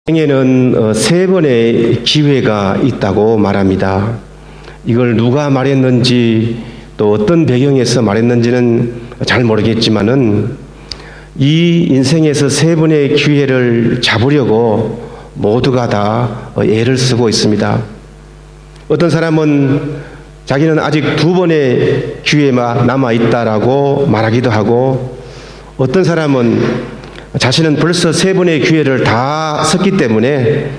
인생에는 세 번의 기회가 있다고 말합니다. 이걸 누가 말했는지 또 어떤 배경에서 말했는지는 잘 모르겠지만은 이 인생에서 세 번의 기회를 잡으려고 모두가 다 애를 쓰고 있습니다. 어떤 사람은 자기는 아직 두 번의 기회만 남아있다라고 말하기도 하고, 어떤 사람은 자신은 벌써 세 번의 기회를 다 썼기 때문에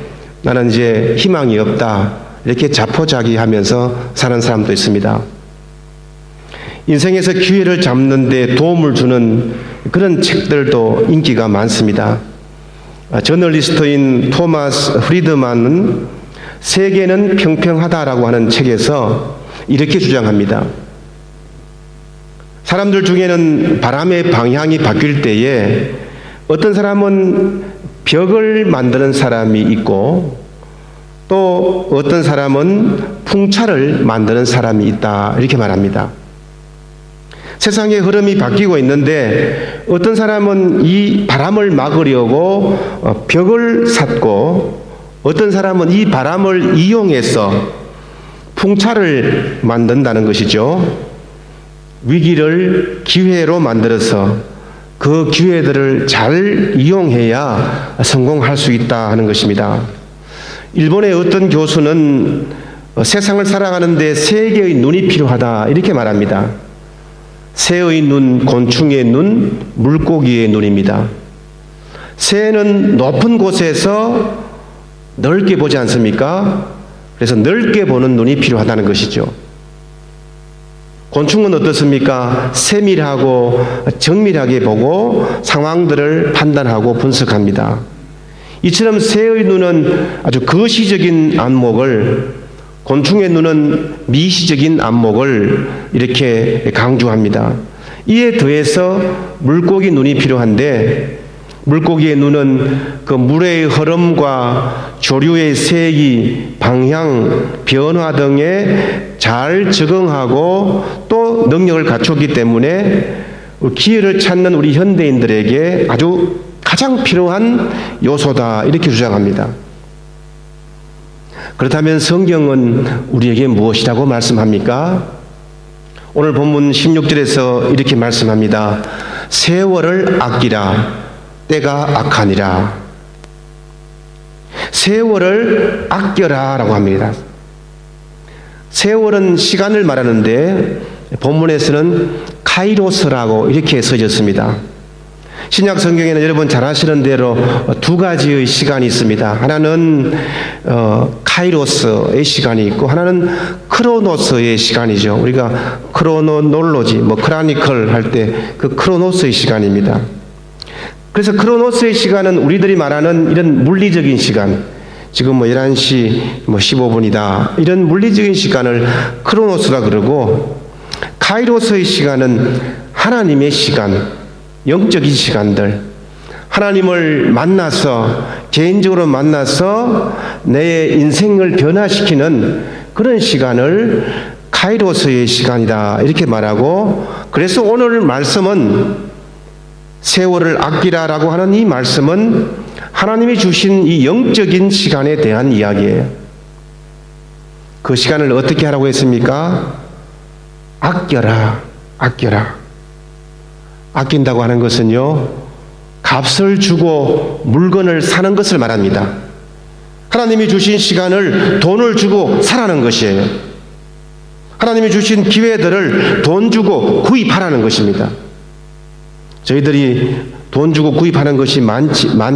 나는 이제 희망이 없다, 이렇게 자포자기하면서 사는 사람도 있습니다. 인생에서 기회를 잡는 데 도움을 주는 그런 책들도 인기가 많습니다. 저널리스트인 토마스 프리드만은 세계는 평평하다라고 하는 책에서 이렇게 주장합니다. 사람들 중에는 바람의 방향이 바뀔 때에 어떤 사람은 벽을 만드는 사람이 있고 또 어떤 사람은 풍차를 만드는 사람이 있다, 이렇게 말합니다. 세상의 흐름이 바뀌고 있는데 어떤 사람은 이 바람을 막으려고 벽을 샀고, 어떤 사람은 이 바람을 이용해서 풍차를 만든다는 것이죠. 위기를 기회로 만들어서 그 기회들을 잘 이용해야 성공할 수 있다 하는 것입니다. 일본의 어떤 교수는 세상을 살아가는데 세 개의 눈이 필요하다, 이렇게 말합니다. 새의 눈, 곤충의 눈, 물고기의 눈입니다. 새는 높은 곳에서 넓게 보지 않습니까? 그래서 넓게 보는 눈이 필요하다는 것이죠. 곤충은 어떻습니까? 세밀하고 정밀하게 보고 상황들을 판단하고 분석합니다. 이처럼 새의 눈은 아주 거시적인 안목을, 곤충의 눈은 미시적인 안목을 이렇게 강조합니다. 이에 더해서 물고기 눈이 필요한데, 물고기의 눈은 그 물의 흐름과 조류의 세기, 방향, 변화 등에 잘 적응하고 또 능력을 갖췄기 때문에 기회를 찾는 우리 현대인들에게 아주 가장 필요한 요소다, 이렇게 주장합니다. 그렇다면 성경은 우리에게 무엇이라고 말씀합니까? 오늘 본문 16절에서 이렇게 말씀합니다. 세월을 아끼라, 때가 악하니라. 세월을 아껴라 라고 합니다. 세월은 시간을 말하는데 본문에서는 카이로스라고 이렇게 써졌습니다. 신약 성경에는 여러분 잘 아시는 대로 두 가지의 시간이 있습니다. 하나는 카이로스의 시간이 있고 하나는 크로노스의 시간이죠. 우리가 크로노놀로지, 크라니컬 할 때 그 크로노스의 시간입니다. 그래서 크로노스의 시간은 우리들이 말하는 이런 물리적인 시간, 지금 11시 15분이다, 이런 물리적인 시간을 크로노스라 그러고, 카이로스의 시간은 하나님의 시간, 영적인 시간들, 하나님을 만나서, 개인적으로 만나서 내 인생을 변화시키는 그런 시간을 카이로스의 시간이다, 이렇게 말하고, 그래서 오늘 말씀은 세월을 아끼라라고 하는 이 말씀은 하나님이 주신 이 영적인 시간에 대한 이야기예요. 그 시간을 어떻게 하라고 했습니까? 아껴라, 아껴라. 아낀다고 하는 것은요, 값을 주고 물건을 사는 것을 말합니다. 하나님이 주신 시간을 돈을 주고 사라는 것이에요. 하나님이 주신 기회들을 돈 주고 구입하라는 것입니다. 저희들이 돈 주고 구입하는 것이 많잖아요.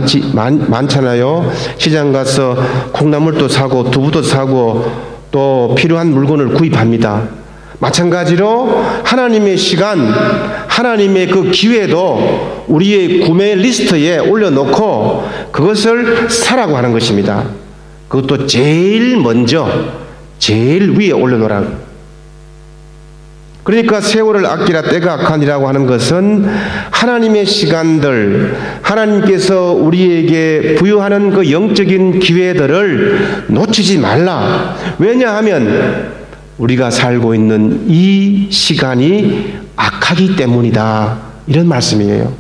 시장 가서 콩나물도 사고 두부도 사고 또 필요한 물건을 구입합니다. 마찬가지로 하나님의 시간, 하나님의 그 기회도 우리의 구매 리스트에 올려놓고 그것을 사라고 하는 것입니다. 그것도 제일 먼저, 제일 위에 올려놓으라고. 그러니까 세월을 아끼라, 때가 악하니라고 하는 것은 하나님의 시간들, 하나님께서 우리에게 부여하는 그 영적인 기회들을 놓치지 말라. 왜냐하면 우리가 살고 있는 이 시간이 악하기 때문이다, 이런 말씀이에요.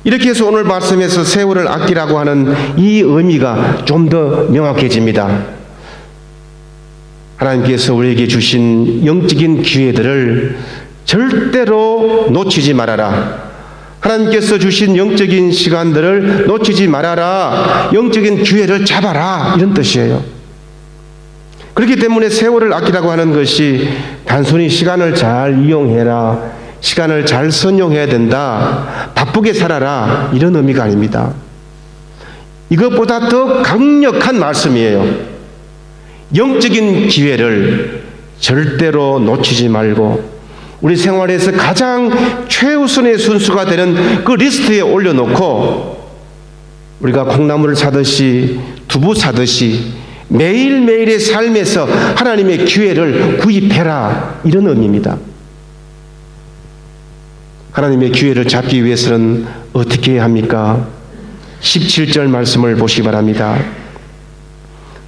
이렇게 해서 오늘 말씀에서 세월을 아끼라고 하는 이 의미가 좀 더 명확해집니다. 하나님께서 우리에게 주신 영적인 기회들을 절대로 놓치지 말아라. 하나님께서 주신 영적인 시간들을 놓치지 말아라. 영적인 기회를 잡아라. 이런 뜻이에요. 그렇기 때문에 세월을 아끼라고 하는 것이 단순히 시간을 잘 이용해라, 시간을 잘 선용해야 된다, 바쁘게 살아라, 이런 의미가 아닙니다. 이것보다 더 강력한 말씀이에요. 영적인 기회를 절대로 놓치지 말고 우리 생활에서 가장 최우선의 순수가 되는 그 리스트에 올려놓고 우리가 콩나물을 사듯이 두부 사듯이 매일매일의 삶에서 하나님의 기회를 구입해라, 이런 의미입니다. 하나님의 기회를 잡기 위해서는 어떻게 해야 합니까? 17절 말씀을 보시기 바랍니다.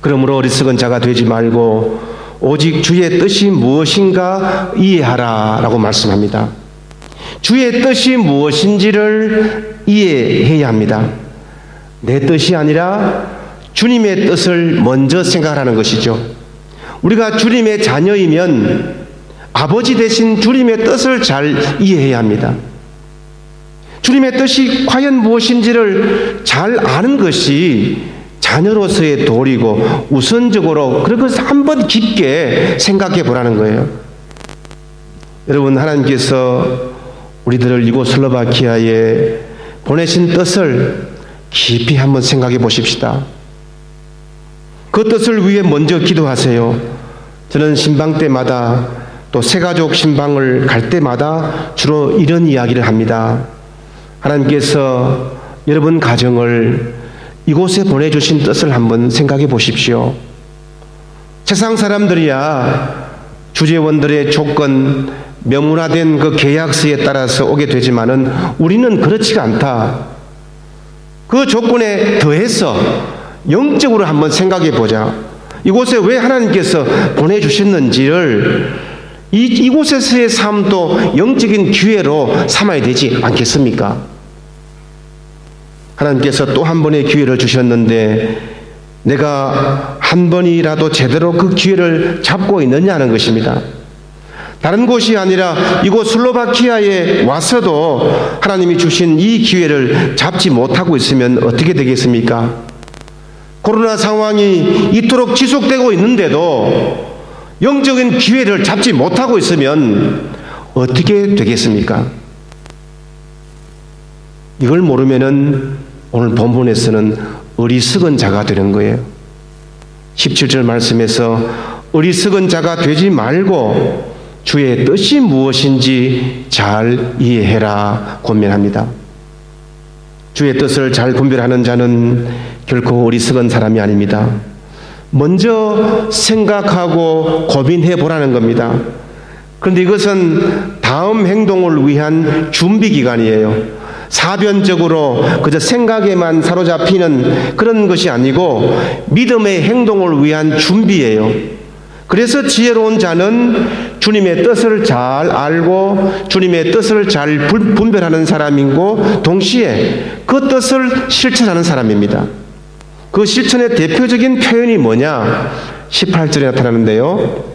그러므로 어리석은 자가 되지 말고 오직 주의 뜻이 무엇인가 이해하라 라고 말씀합니다. 주의 뜻이 무엇인지를 이해해야 합니다. 내 뜻이 아니라 주님의 뜻을 먼저 생각하는 것이죠. 우리가 주님의 자녀이면 아버지 되신 주님의 뜻을 잘 이해해야 합니다. 주님의 뜻이 과연 무엇인지를 잘 아는 것이 자녀로서의 도리고 우선적으로 그런 것을 한번 깊게 생각해 보라는 거예요. 여러분, 하나님께서 우리들을 이곳 슬로바키아에 보내신 뜻을 깊이 한번 생각해 보십시다. 그 뜻을 위해 먼저 기도하세요. 저는 신방 때마다 또 새가족 신방을 갈 때마다 주로 이런 이야기를 합니다. 하나님께서 여러분 가정을 이곳에 보내주신 뜻을 한번 생각해 보십시오. 세상 사람들이야 주재원들의 조건, 명문화된 그 계약서에 따라서 오게 되지만은 우리는 그렇지가 않다. 그 조건에 더해서 영적으로 한번 생각해 보자. 이곳에 왜 하나님께서 보내주셨는지를 이곳에서의 삶도 영적인 기회로 삼아야 되지 않겠습니까? 하나님께서 또 한 번의 기회를 주셨는데 내가 한 번이라도 제대로 그 기회를 잡고 있느냐는 것입니다. 다른 곳이 아니라 이곳 슬로바키아에 와서도 하나님이 주신 이 기회를 잡지 못하고 있으면 어떻게 되겠습니까? 코로나 상황이 이토록 지속되고 있는데도 영적인 기회를 잡지 못하고 있으면 어떻게 되겠습니까? 이걸 모르면은 오늘 본문에서는 어리석은 자가 되는 거예요. 17절 말씀에서 어리석은 자가 되지 말고 주의 뜻이 무엇인지 잘 이해해라 권면합니다. 주의 뜻을 잘 분별하는 자는 결코 어리석은 사람이 아닙니다. 먼저 생각하고 고민해 보라는 겁니다. 그런데 이것은 다음 행동을 위한 준비 기간이에요. 사변적으로 그저 생각에만 사로잡히는 그런 것이 아니고 믿음의 행동을 위한 준비예요. 그래서 지혜로운 자는 주님의 뜻을 잘 알고 주님의 뜻을 잘 분별하는 사람이고 동시에 그 뜻을 실천하는 사람입니다. 그 실천의 대표적인 표현이 뭐냐? 18절에 나타나는데요.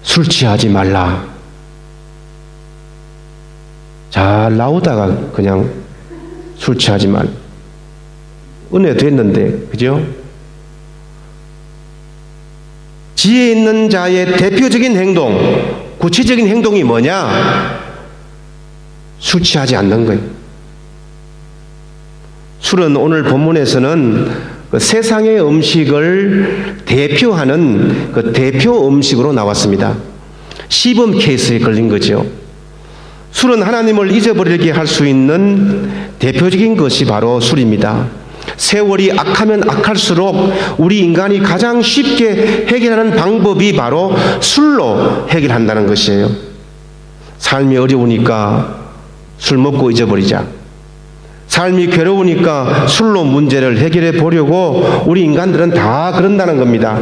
술 취하지 말라. 잘 나오다가 그냥 술 취하지 말. 은혜 됐는데, 그죠? 지혜 있는 자의 대표적인 행동, 구체적인 행동이 뭐냐? 술 취하지 않는 거예요. 술은 오늘 본문에서는 그 세상의 음식을 대표하는 그 대표 음식으로 나왔습니다. 시범 케이스에 걸린 거죠. 술은 하나님을 잊어버리게 할 수 있는 대표적인 것이 바로 술입니다. 세월이 악하면 악할수록 우리 인간이 가장 쉽게 해결하는 방법이 바로 술로 해결한다는 것이에요. 삶이 어려우니까 술 먹고 잊어버리자. 삶이 괴로우니까 술로 문제를 해결해 보려고 우리 인간들은 다 그런다는 겁니다.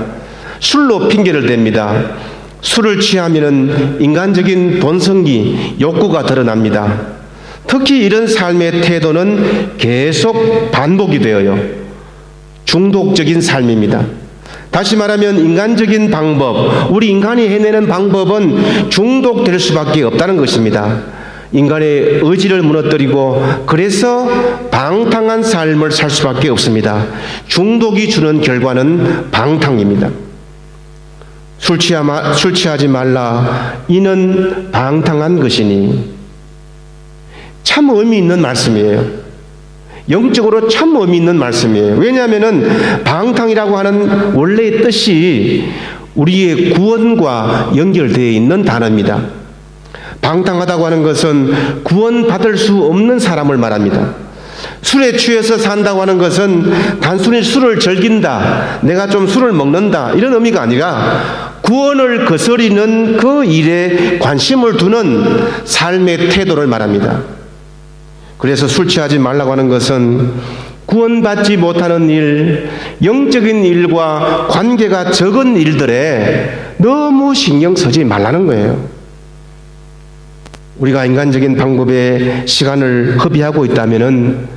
술로 핑계를 댑니다. 술을 취하면 인간적인 본성이 욕구가 드러납니다. 특히 이런 삶의 태도는 계속 반복이 되어요. 중독적인 삶입니다. 다시 말하면 인간적인 방법, 우리 인간이 해내는 방법은 중독될 수밖에 없다는 것입니다. 인간의 의지를 무너뜨리고 그래서 방탕한 삶을 살 수밖에 없습니다. 중독이 주는 결과는 방탕입니다. 술 취하지 말라. 이는 방탕한 것이니. 참 의미 있는 말씀이에요. 영적으로 참 의미 있는 말씀이에요. 왜냐하면 방탕이라고 하는 원래의 뜻이 우리의 구원과 연결되어 있는 단어입니다. 방탕하다고 하는 것은 구원받을 수 없는 사람을 말합니다. 술에 취해서 산다고 하는 것은 단순히 술을 즐긴다, 내가 좀 술을 먹는다, 이런 의미가 아니라 구원을 거스리는 그 일에 관심을 두는 삶의 태도를 말합니다. 그래서 술 취하지 말라고 하는 것은 구원받지 못하는 일, 영적인 일과 관계가 적은 일들에 너무 신경 쓰지 말라는 거예요. 우리가 인간적인 방법에 시간을 허비하고 있다면은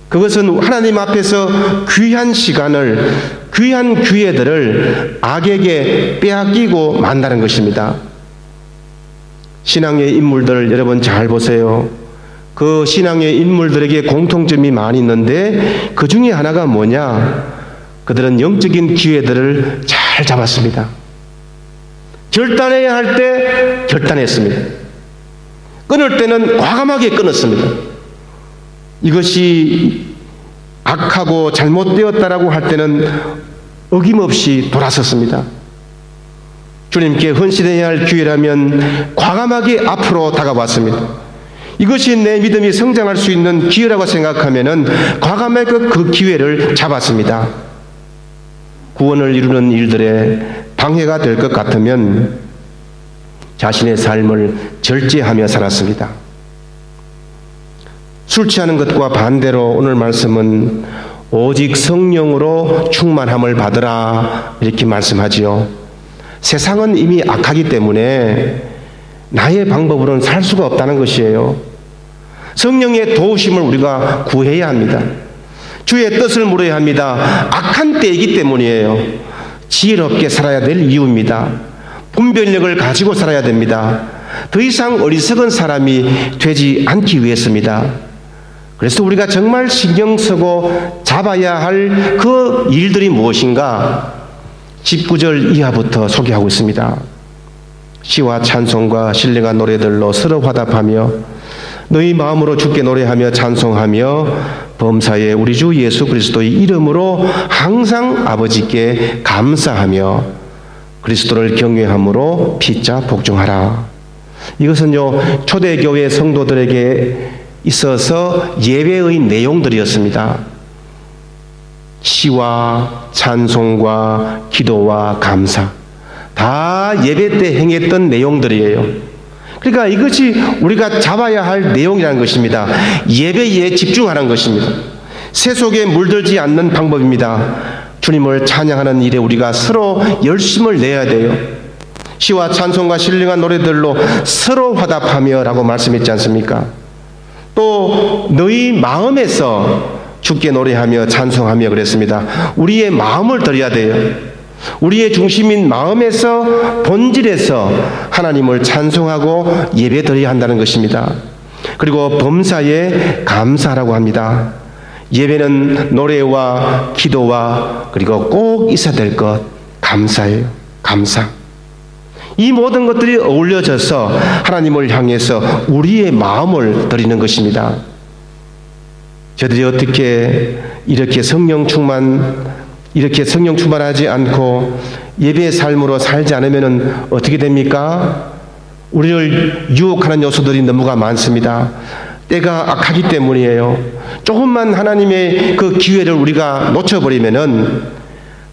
그것은 하나님 앞에서 귀한 시간을, 귀한 기회들을 악에게 빼앗기고 만다는 것입니다. 신앙의 인물들 여러분 잘 보세요. 그 신앙의 인물들에게 공통점이 많이 있는데 그 중에 하나가 뭐냐? 그들은 영적인 기회들을 잘 잡았습니다. 결단해야 할 때 결단했습니다. 끊을 때는 과감하게 끊었습니다. 이것이 악하고 잘못되었다라고 할 때는 어김없이 돌아섰습니다. 주님께 헌신해야 할 기회라면 과감하게 앞으로 다가왔습니다. 이것이 내 믿음이 성장할 수 있는 기회라고 생각하면은 과감하게 그 기회를 잡았습니다. 구원을 이루는 일들에 방해가 될 것 같으면 자신의 삶을 절제하며 살았습니다. 술 취하는 것과 반대로 오늘 말씀은 오직 성령으로 충만함을 받으라 이렇게 말씀하지요. 세상은 이미 악하기 때문에 나의 방법으로는 살 수가 없다는 것이에요. 성령의 도우심을 우리가 구해야 합니다. 주의 뜻을 물어야 합니다. 악한 때이기 때문이에요. 지혜롭게 살아야 될 이유입니다. 분별력을 가지고 살아야 됩니다. 더 이상 어리석은 사람이 되지 않기 위해서입니다. 그래서 우리가 정말 신경 쓰고 잡아야 할 그 일들이 무엇인가 19절 이하부터 소개하고 있습니다. 시와 찬송과 신령한 노래들로 서로 화답하며 너희 마음으로 주께 노래하며 찬송하며 범사에 우리 주 예수 그리스도의 이름으로 항상 아버지께 감사하며 그리스도를 경외함으로 피차 복종하라. 이것은요 초대교회 성도들에게 있어서 예배의 내용들이었습니다. 시와 찬송과 기도와 감사 다 예배 때 행했던 내용들이에요. 그러니까 이것이 우리가 잡아야 할 내용이라는 것입니다. 예배에 집중하는 것입니다. 세속에 물들지 않는 방법입니다. 주님을 찬양하는 일에 우리가 서로 열심을 내야 돼요. 시와 찬송과 신령한 노래들로 서로 화답하며 라고 말씀했지 않습니까? 또 너희 마음에서 주께 노래하며 찬송하며 그랬습니다. 우리의 마음을 드려야 돼요. 우리의 중심인 마음에서 본질에서 하나님을 찬송하고 예배 드려야 한다는 것입니다. 그리고 범사에 감사라고 합니다. 예배는 노래와 기도와 그리고 꼭 있어야 될 것 감사예요. 감사. 이 모든 것들이 어울려져서 하나님을 향해서 우리의 마음을 드리는 것입니다. 저들이 어떻게 이렇게 성령 충만하지 않고 예배의 삶으로 살지 않으면 어떻게 됩니까? 우리를 유혹하는 요소들이 너무가 많습니다. 때가 악하기 때문이에요. 조금만 하나님의 그 기회를 우리가 놓쳐버리면은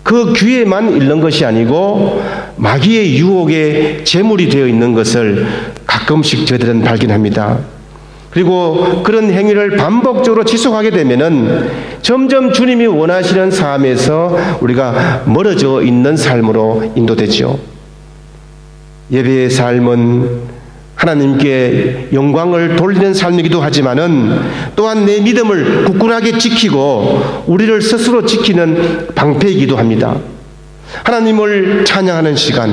그 기회만 잃는 것이 아니고 마귀의 유혹에 제물이 되어 있는 것을 가끔씩 저희들은 발견합니다. 그리고 그런 행위를 반복적으로 지속하게 되면은 점점 주님이 원하시는 삶에서 우리가 멀어져 있는 삶으로 인도되죠. 예배의 삶은 하나님께 영광을 돌리는 삶이기도 하지만은 또한 내 믿음을 굳건하게 지키고 우리를 스스로 지키는 방패이기도 합니다. 하나님을 찬양하는 시간,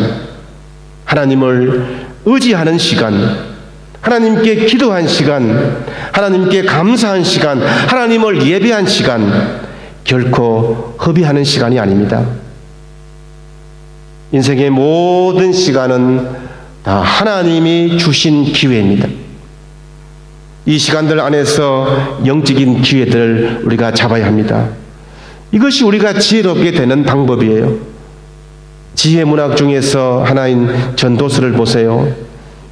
하나님을 의지하는 시간, 하나님께 기도한 시간, 하나님께 감사한 시간, 하나님을 예배한 시간, 결코 허비하는 시간이 아닙니다. 인생의 모든 시간은 다 하나님이 주신 기회입니다. 이 시간들 안에서 영적인 기회들을 우리가 잡아야 합니다. 이것이 우리가 지혜롭게 되는 방법이에요. 지혜 문학 중에서 하나인 전도서를 보세요.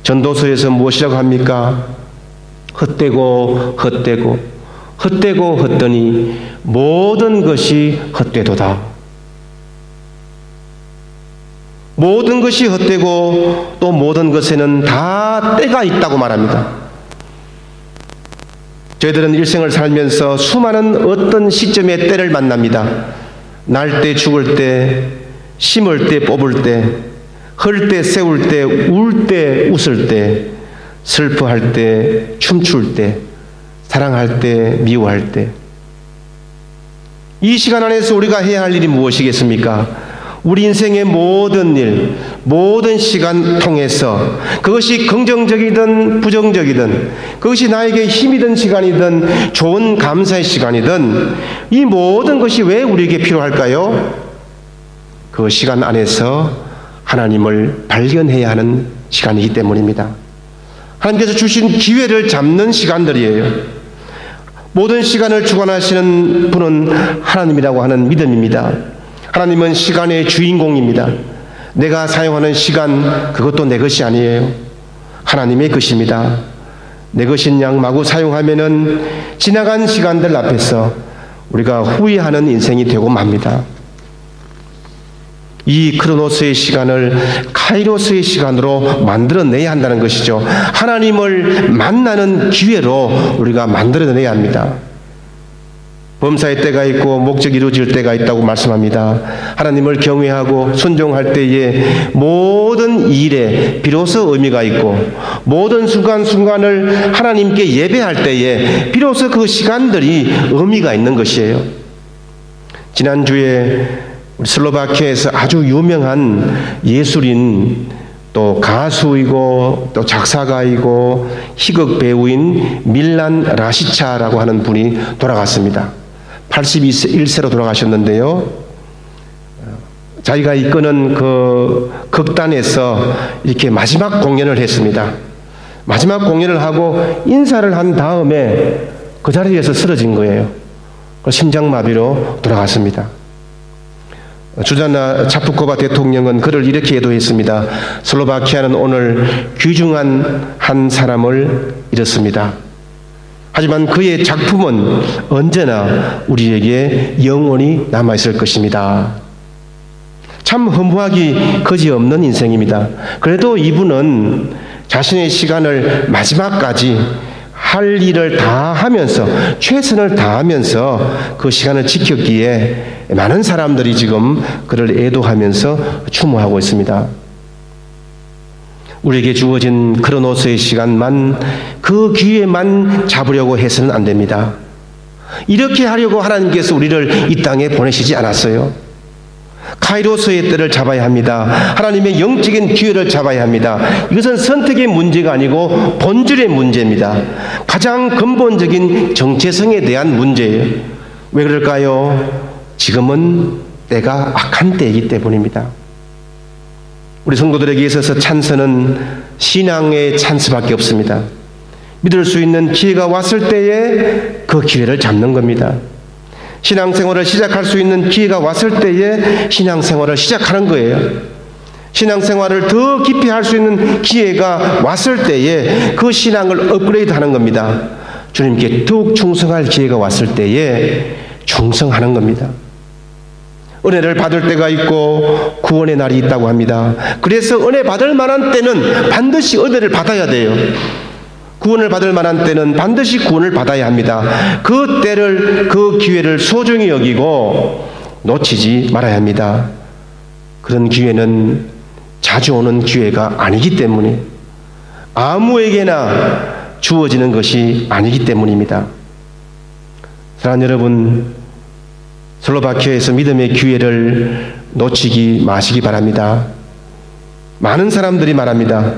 전도서에서 무엇이라고 합니까? 헛되고 헛되고 헛되고 헛되니 모든 것이 헛되도다. 모든 것이 헛되고 또 모든 것에는 다 때가 있다고 말합니다. 저희들은 일생을 살면서 수많은 어떤 시점의 때를 만납니다. 날 때, 죽을 때, 심을 때, 뽑을 때, 흘 때, 세울 때, 울 때, 웃을 때, 슬퍼할 때, 춤출 때, 사랑할 때, 미워할 때. 이 시간 안에서 우리가 해야 할 일이 무엇이겠습니까? 우리 인생의 모든 일, 모든 시간 통해서 그것이 긍정적이든 부정적이든 그것이 나에게 힘이 든 시간이든 좋은 감사의 시간이든 이 모든 것이 왜 우리에게 필요할까요? 그 시간 안에서 하나님을 발견해야 하는 시간이기 때문입니다. 하나님께서 주신 기회를 잡는 시간들이에요. 모든 시간을 주관하시는 분은 하나님이라고 하는 믿음입니다. 하나님은 시간의 주인공입니다. 내가 사용하는 시간, 그것도 내 것이 아니에요. 하나님의 것입니다. 내 것인 양 마구 사용하면은 지나간 시간들 앞에서 우리가 후회하는 인생이 되고 맙니다. 이 크로노스의 시간을 카이로스의 시간으로 만들어내야 한다는 것이죠. 하나님을 만나는 기회로 우리가 만들어내야 합니다. 범사의 때가 있고 목적이 이루어질 때가 있다고 말씀합니다. 하나님을 경외하고 순종할 때에 모든 일에 비로소 의미가 있고 모든 순간순간을 하나님께 예배할 때에 비로소 그 시간들이 의미가 있는 것이에요. 지난주에 슬로바키아에서 아주 유명한 예술인 또 가수이고 또 작사가이고 희극 배우인 밀란 라시차라고 하는 분이 돌아갔습니다. 81세로 돌아가셨는데요. 자기가 이끄는 그 극단에서 이렇게 마지막 공연을 했습니다. 마지막 공연을 하고 인사를 한 다음에 그 자리에서 쓰러진 거예요. 심장마비로 돌아갔습니다. 주자나 차프코바 대통령은 그를 이렇게 애도했습니다. 슬로바키아는 오늘 귀중한 한 사람을 잃었습니다. 하지만 그의 작품은 언제나 우리에게 영원히 남아있을 것입니다. 참 허무하기 그지없는 인생입니다. 그래도 이분은 자신의 시간을 마지막까지 할 일을 다 하면서 최선을 다하면서 그 시간을 지켰기에 많은 사람들이 지금 그를 애도하면서 추모하고 있습니다. 우리에게 주어진 크로노스의 시간만 그 기회만 잡으려고 해서는 안 됩니다. 이렇게 하려고 하나님께서 우리를 이 땅에 보내시지 않았어요. 카이로스의 때를 잡아야 합니다. 하나님의 영적인 기회를 잡아야 합니다. 이것은 선택의 문제가 아니고 본질의 문제입니다. 가장 근본적인 정체성에 대한 문제예요. 왜 그럴까요? 지금은 때가 악한 때이기 때문입니다. 우리 성도들에게 있어서 찬스는 신앙의 찬스밖에 없습니다. 믿을 수 있는 기회가 왔을 때에 그 기회를 잡는 겁니다. 신앙생활을 시작할 수 있는 기회가 왔을 때에 신앙생활을 시작하는 거예요. 신앙생활을 더 깊이 할 수 있는 기회가 왔을 때에 그 신앙을 업그레이드 하는 겁니다. 주님께 더욱 충성할 기회가 왔을 때에 충성하는 겁니다. 은혜를 받을 때가 있고 구원의 날이 있다고 합니다. 그래서 은혜 받을 만한 때는 반드시 은혜를 받아야 돼요. 구원을 받을 만한 때는 반드시 구원을 받아야 합니다. 그 때를, 그 기회를 소중히 여기고 놓치지 말아야 합니다. 그런 기회는 자주 오는 기회가 아니기 때문에 아무에게나 주어지는 것이 아니기 때문입니다. 사랑하는 여러분, 슬로바키아에서 믿음의 기회를 놓치지 마시기 바랍니다. 많은 사람들이 말합니다.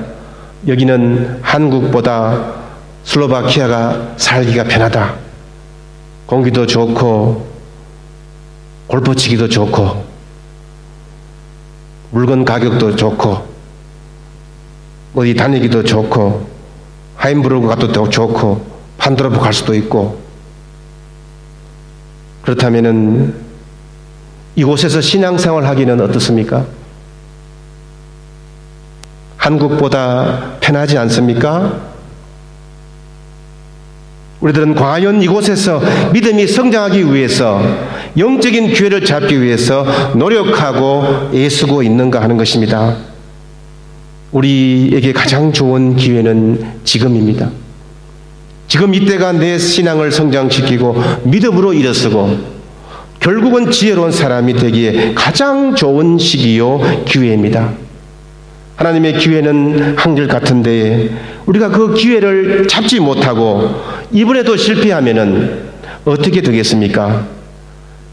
여기는 한국보다 슬로바키아가 살기가 편하다. 공기도 좋고 골프 치기도 좋고 물건 가격도 좋고 어디 다니기도 좋고 하임부르크 가도 좋고 판도라부 갈 수도 있고, 그렇다면은 이곳에서 신앙생활 하기는 어떻습니까? 한국보다 편하지 않습니까? 우리들은 과연 이곳에서 믿음이 성장하기 위해서, 영적인 기회를 잡기 위해서 노력하고 애쓰고 있는가 하는 것입니다. 우리에게 가장 좋은 기회는 지금입니다. 지금 이때가 내 신앙을 성장시키고 믿음으로 일어서고 결국은 지혜로운 사람이 되기에 가장 좋은 시기요 기회입니다. 하나님의 기회는 한결같은데 우리가 그 기회를 잡지 못하고 이번에도 실패하면은 어떻게 되겠습니까?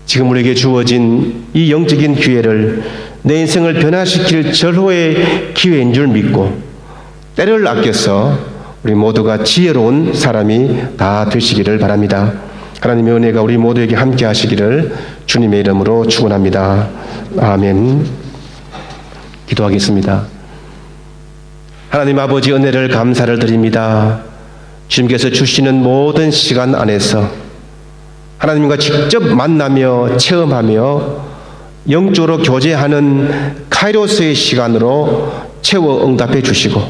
지금 우리에게 주어진 이 영적인 기회를 내 인생을 변화시킬 절호의 기회인 줄 믿고 때를 아껴서 우리 모두가 지혜로운 사람이 다 되시기를 바랍니다. 하나님의 은혜가 우리 모두에게 함께 하시기를 주님의 이름으로 축원합니다. 아멘. 기도하겠습니다. 하나님 아버지, 은혜를 감사를 드립니다. 주님께서 주시는 모든 시간 안에서 하나님과 직접 만나며 체험하며 영적으로 교제하는 카이로스의 시간으로 채워 응답해 주시고,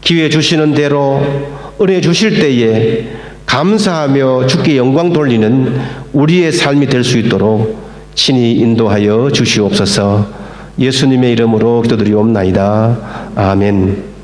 기회 주시는 대로 은혜 주실 때에 감사하며 주께 영광 돌리는 우리의 삶이 될 수 있도록 친히 인도하여 주시옵소서. 예수님의 이름으로 기도드리옵나이다. 아멘.